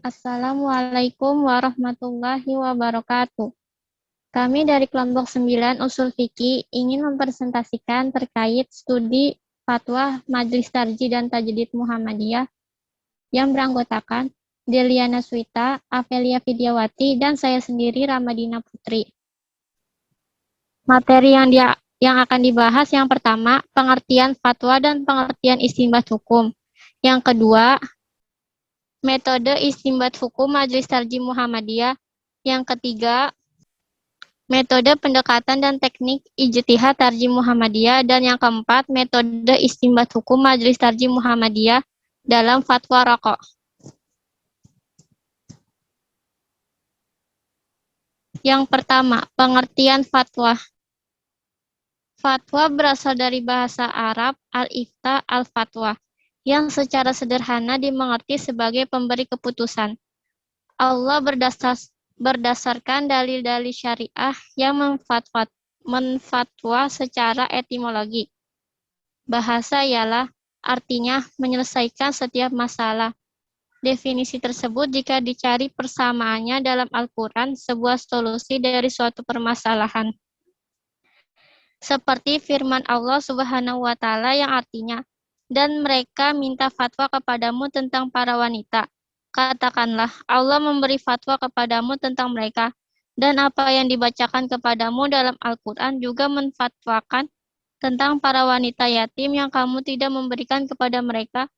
Assalamualaikum warahmatullahi wabarakatuh. Kami dari kelompok 9 Usul Fikih ingin mempresentasikan terkait studi fatwa Majelis Tarjih dan Tajdid Muhammadiyah yang beranggotakan Deliana Swita, Amelia Vidyawati, dan saya sendiri Ramadina Putri. Materi yang akan dibahas yang pertama, pengertian fatwa dan pengertian istinbat hukum. Yang kedua, metode istinbat hukum Majelis Tarjih Muhammadiyah. Yang ketiga, metode pendekatan dan teknik ijtihad Tarjih Muhammadiyah. Dan yang keempat, metode istinbat hukum Majelis Tarjih Muhammadiyah dalam fatwa rokok. Yang pertama, pengertian fatwa. Fatwa berasal dari bahasa Arab al-ifta al-fatwa, yang secara sederhana dimengerti sebagai pemberi keputusan. Allah berdasarkan dalil-dalil syariah yang menfatwa secara etimologi. Bahasa ialah artinya menyelesaikan setiap masalah. Definisi tersebut jika dicari persamaannya dalam Al-Quran sebuah solusi dari suatu permasalahan. Seperti firman Allah Subhanahu wa Ta'ala yang artinya, dan mereka minta fatwa kepadamu tentang para wanita. Katakanlah, Allah memberi fatwa kepadamu tentang mereka, dan apa yang dibacakan kepadamu dalam Al-Quran juga menfatwakan tentang para wanita yatim yang kamu tidak memberikan kepada mereka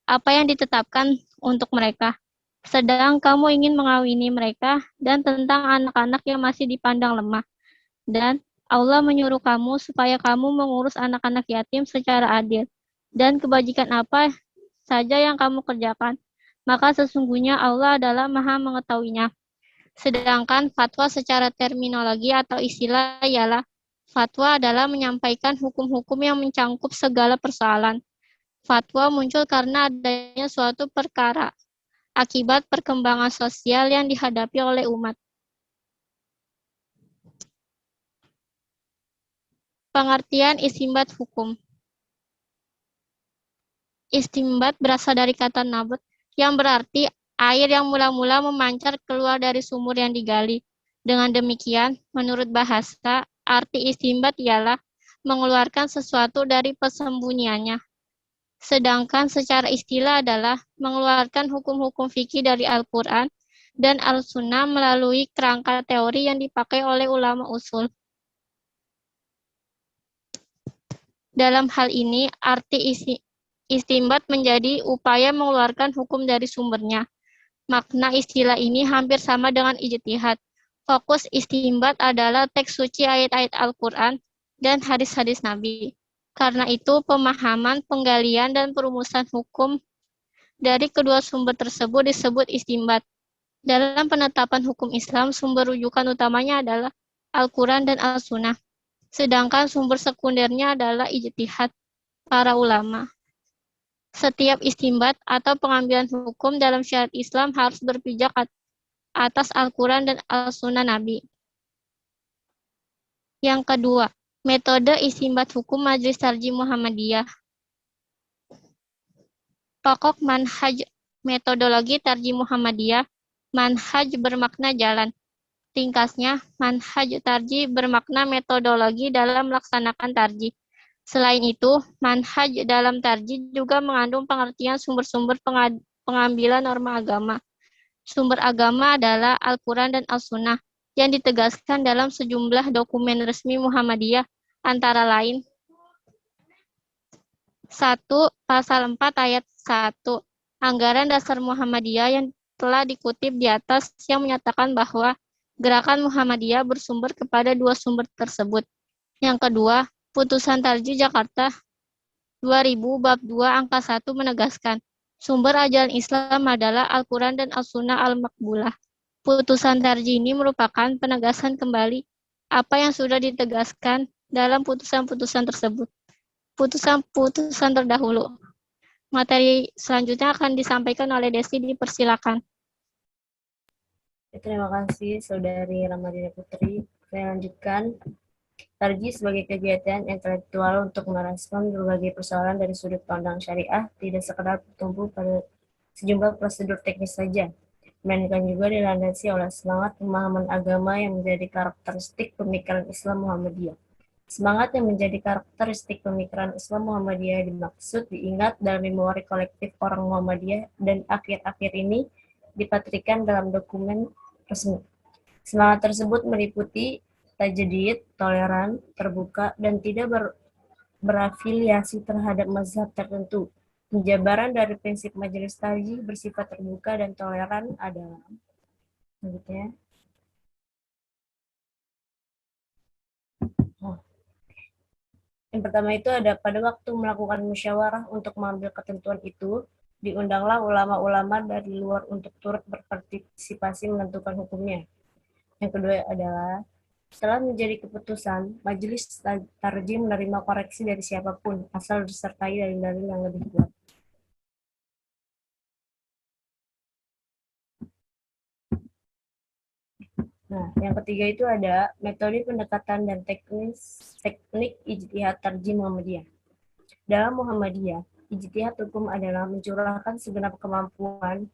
apa yang ditetapkan untuk mereka. Sedang kamu ingin mengawini mereka, dan tentang anak-anak yang masih dipandang lemah. Dan Allah menyuruh kamu supaya kamu mengurus anak-anak yatim secara adil. Dan kebajikan apa saja yang kamu kerjakan, maka sesungguhnya Allah adalah Maha mengetahuinya. Sedangkan fatwa secara terminologi atau istilah ialah fatwa adalah menyampaikan hukum-hukum yang mencangkup segala persoalan. Fatwa muncul karena adanya suatu perkara akibat perkembangan sosial yang dihadapi oleh umat. Pengertian istinbat hukum. Istinbat berasal dari kata nabut yang berarti air yang mula-mula memancar keluar dari sumur yang digali. Dengan demikian, menurut bahasa, arti istinbat ialah mengeluarkan sesuatu dari persembunyiannya. Sedangkan secara istilah adalah mengeluarkan hukum-hukum fikih dari Al-Quran dan Al-Sunnah melalui kerangka teori yang dipakai oleh ulama usul. Dalam hal ini, arti istinbat menjadi upaya mengeluarkan hukum dari sumbernya. Makna istilah ini hampir sama dengan ijtihad. Fokus istinbat adalah teks suci ayat-ayat Al-Quran dan hadis-hadis Nabi. Karena itu, pemahaman, penggalian, dan perumusan hukum dari kedua sumber tersebut disebut istinbat. Dalam penetapan hukum Islam, sumber rujukan utamanya adalah Al-Quran dan Al-Sunnah. Sedangkan sumber sekundernya adalah ijtihad para ulama. Setiap istinbat atau pengambilan hukum dalam syariat Islam harus berpijak atas Al-Quran dan Al-Sunnah Nabi. Yang kedua, metode istinbat hukum Majelis Tarjih Muhammadiyah. Pokok manhaj metodologi Tarjih Muhammadiyah, manhaj bermakna jalan. Ringkasnya, manhaj tarjih bermakna metodologi dalam melaksanakan tarjih. Selain itu, manhaj dalam tarjih juga mengandung pengertian sumber-sumber pengambilan norma agama. Sumber agama adalah Al-Quran dan Al-Sunnah yang ditegaskan dalam sejumlah dokumen resmi Muhammadiyah, antara lain 1. Pasal 4 ayat 1. Anggaran dasar Muhammadiyah yang telah dikutip di atas yang menyatakan bahwa Gerakan Muhammadiyah bersumber kepada dua sumber tersebut. Yang kedua, Putusan Tarjih Jakarta 2000 bab 2 angka 1 menegaskan, sumber ajaran Islam adalah Al-Quran dan Al-Sunnah Al-Maqbulah. Putusan Tarjih ini merupakan penegasan kembali apa yang sudah ditegaskan dalam putusan-putusan tersebut. Putusan-putusan terdahulu. Materi selanjutnya akan disampaikan oleh Desi, dipersilakan. Terima kasih Saudari Ramadina Putri. Saya lanjutkan. Tarjih sebagai kegiatan intelektual untuk merespon berbagai persoalan dari sudut pandang syariah, tidak sekedar bertumpu pada sejumlah prosedur teknis saja. melainkan juga dilandasi oleh semangat pemahaman agama yang menjadi karakteristik pemikiran Islam Muhammadiyah. Semangat yang menjadi karakteristik pemikiran Islam Muhammadiyah dimaksud diingat dalam memori kolektif orang Muhammadiyah dan akhir-akhir ini dipatrikan dalam dokumen resmi. Semangat tersebut meliputi tajdid, toleran, terbuka, dan tidak berafiliasi terhadap mazhab tertentu. Penjabaran dari prinsip majelis tarjih bersifat terbuka dan toleran adalah selanjutnya. Yang pertama itu ada pada waktu melakukan musyawarah untuk mengambil ketentuan itu, diundanglah ulama-ulama dari luar untuk turut berpartisipasi menentukan hukumnya. Yang kedua adalah setelah menjadi keputusan, majelis tarjih menerima koreksi dari siapapun, asal disertai dalil-dalil yang lebih kuat. Nah, yang ketiga itu ada metode pendekatan dan teknik ijtihad tarjih Muhammadiyah. Dalam Muhammadiyah, ijtihad hukum adalah mencurahkan segenap kemampuan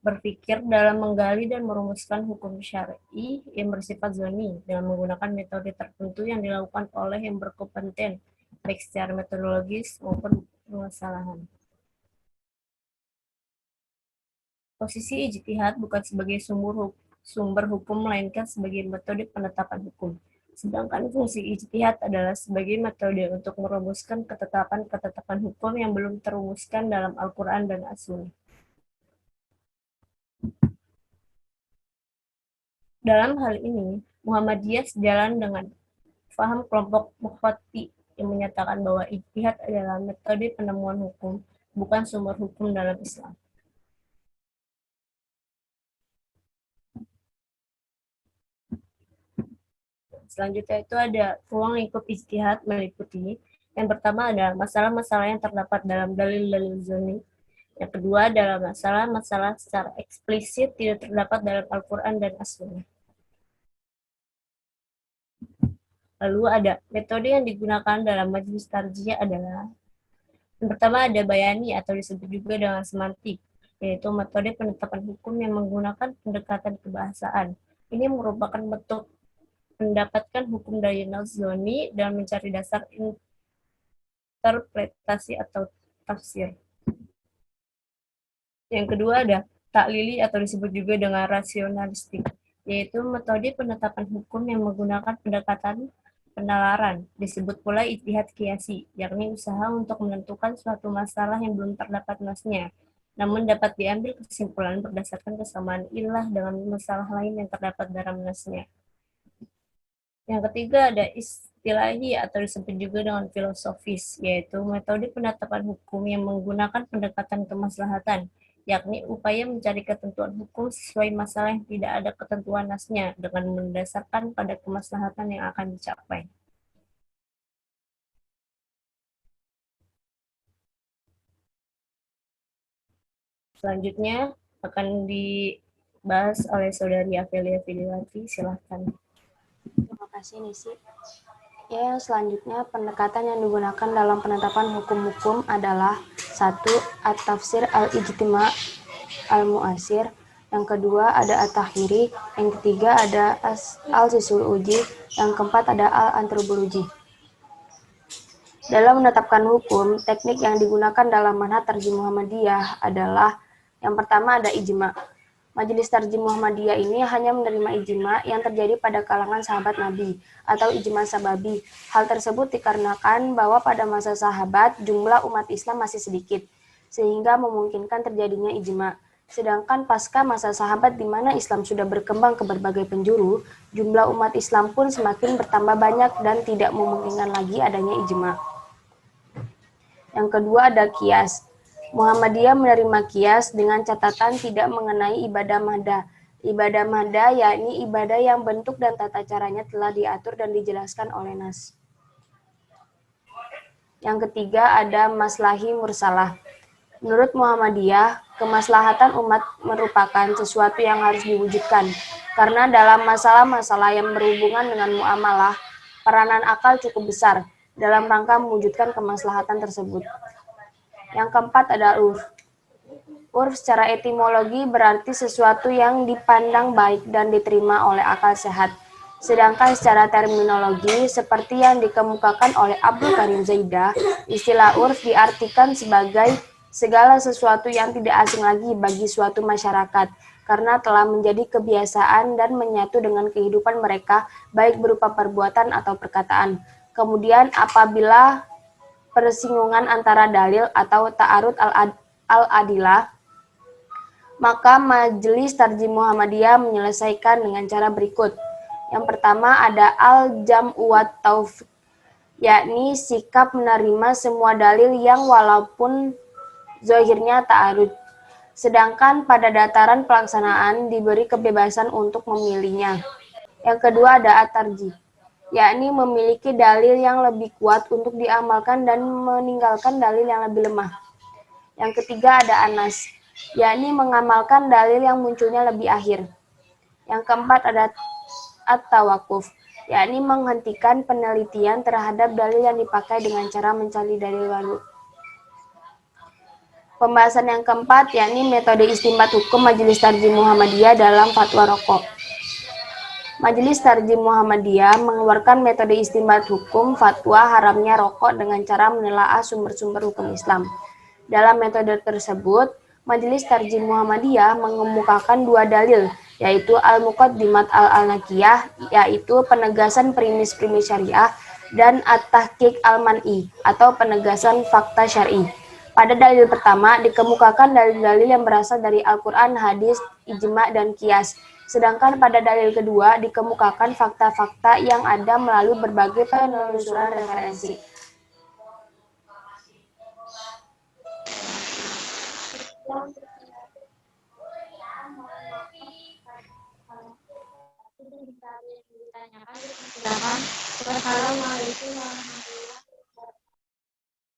berpikir dalam menggali dan merumuskan hukum syar'i yang bersifat zoni dengan menggunakan metode tertentu yang dilakukan oleh yang berkompeten, baik secara metodologis maupun permasalahan. Posisi ijtihad bukan sebagai sumber hukum, melainkan sebagai metode penetapan hukum. Sedangkan fungsi ijtihad adalah sebagai metode untuk merumuskan ketetapan-ketetapan hukum yang belum terumuskan dalam Al-Quran dan As-Sunnah. Dalam hal ini, Muhammadiyah sejalan dengan faham kelompok Mukhti yang menyatakan bahwa ijtihad adalah metode penemuan hukum, bukan sumber hukum dalam Islam. Selanjutnya itu ada ruang lingkup ijtihad meliputi yang pertama adalah masalah-masalah yang terdapat dalam dalil-dalil zoni. Yang kedua adalah masalah-masalah secara eksplisit tidak terdapat dalam Al-Quran dan As-Sunnah. Lalu ada metode yang digunakan dalam majelis tarjih adalah yang pertama ada bayani atau disebut juga dengan semantik, yaitu metode penetapan hukum yang menggunakan pendekatan kebahasaan. Ini merupakan bentuk mendapatkan hukum dari nas zoni dan mencari dasar interpretasi atau tafsir. Yang kedua ada taklili atau disebut juga dengan rasionalistik, yaitu metode penetapan hukum yang menggunakan pendekatan penalaran. Disebut pula ijtihad qiyasi, yakni usaha untuk menentukan suatu masalah yang belum terdapat nasnya, namun dapat diambil kesimpulan berdasarkan kesamaan ilah dengan masalah lain yang terdapat dalam nasnya. Yang ketiga ada istilahi atau disebut juga dengan filosofis, yaitu metode penetapan hukum yang menggunakan pendekatan kemaslahatan, yakni upaya mencari ketentuan hukum sesuai masalah yang tidak ada ketentuan nasnya dengan mendasarkan pada kemaslahatan yang akan dicapai. Selanjutnya akan dibahas oleh Saudari Afelia Filiwati, silahkan. Terima kasih, Nisi. Ya, yang selanjutnya pendekatan yang digunakan dalam penetapan hukum-hukum adalah 1. At-tafsir al-ijtima' al-mu'asir. Yang kedua ada at-tahiri. Yang ketiga ada al-sisul uji. Yang keempat ada al-antrubuluji. Dalam menetapkan hukum, teknik yang digunakan dalam manhaj tarjih Muhammadiyah adalah yang pertama ada ijma'. Majelis Tarjih Muhammadiyah ini hanya menerima ijma yang terjadi pada kalangan sahabat Nabi atau ijma sababi. Hal tersebut dikarenakan bahwa pada masa sahabat jumlah umat Islam masih sedikit, sehingga memungkinkan terjadinya ijma. Sedangkan pasca masa sahabat di mana Islam sudah berkembang ke berbagai penjuru, jumlah umat Islam pun semakin bertambah banyak dan tidak memungkinkan lagi adanya ijma. Yang kedua ada qiyas. Muhammadiyah menerima qiyas dengan catatan tidak mengenai ibadah mahdah. Ibadah mahdah yakni ibadah yang bentuk dan tata caranya telah diatur dan dijelaskan oleh nas. Yang ketiga ada maslahi mursalah. Menurut Muhammadiyah, kemaslahatan umat merupakan sesuatu yang harus diwujudkan. Karena dalam masalah-masalah yang berhubungan dengan muamalah, peranan akal cukup besar dalam rangka mewujudkan kemaslahatan tersebut. Yang keempat ada urf. Urf secara etimologi berarti sesuatu yang dipandang baik dan diterima oleh akal sehat. Sedangkan secara terminologi, seperti yang dikemukakan oleh Abdul Karim Zaidah, istilah urf diartikan sebagai segala sesuatu yang tidak asing lagi bagi suatu masyarakat, karena telah menjadi kebiasaan dan menyatu dengan kehidupan mereka, baik berupa perbuatan atau perkataan. Kemudian apabila persinggungan antara dalil atau ta'arud al-adilah, maka Majelis Tarjih Muhammadiyah menyelesaikan dengan cara berikut. Yang pertama ada al-jam'u wat taufiq, yakni sikap menerima semua dalil yang walaupun zahirnya ta'arud. Sedangkan pada dataran pelaksanaan diberi kebebasan untuk memilihnya. Yang kedua ada at-tarjih, yakni memiliki dalil yang lebih kuat untuk diamalkan dan meninggalkan dalil yang lebih lemah. Yang ketiga ada anas, yakni mengamalkan dalil yang munculnya lebih akhir. Yang keempat ada at-tawakuf, yakni menghentikan penelitian terhadap dalil yang dipakai dengan cara mencari dalil baru. Pembahasan yang keempat, yakni metode istinbat hukum Majelis Tarjih Muhammadiyah dalam fatwa rokok. Majelis Tarjih Muhammadiyah mengeluarkan metode istinbat hukum fatwa haramnya rokok dengan cara menelaah sumber-sumber hukum Islam. Dalam metode tersebut, Majelis Tarjih Muhammadiyah mengemukakan dua dalil, yaitu Al-Muqaddimat al-Nakiyah, yaitu penegasan premis-premis syariah, dan At-Tahqiq al-Man'i, atau penegasan fakta syar'i. Pada dalil pertama, dikemukakan dalil-dalil yang berasal dari Al-Quran, hadis, ijma', dan qiyas. Sedangkan pada dalil kedua, dikemukakan fakta-fakta yang ada melalui berbagai penelusuran referensi. Wassalamualaikum warahmatullahi wabarakatuh.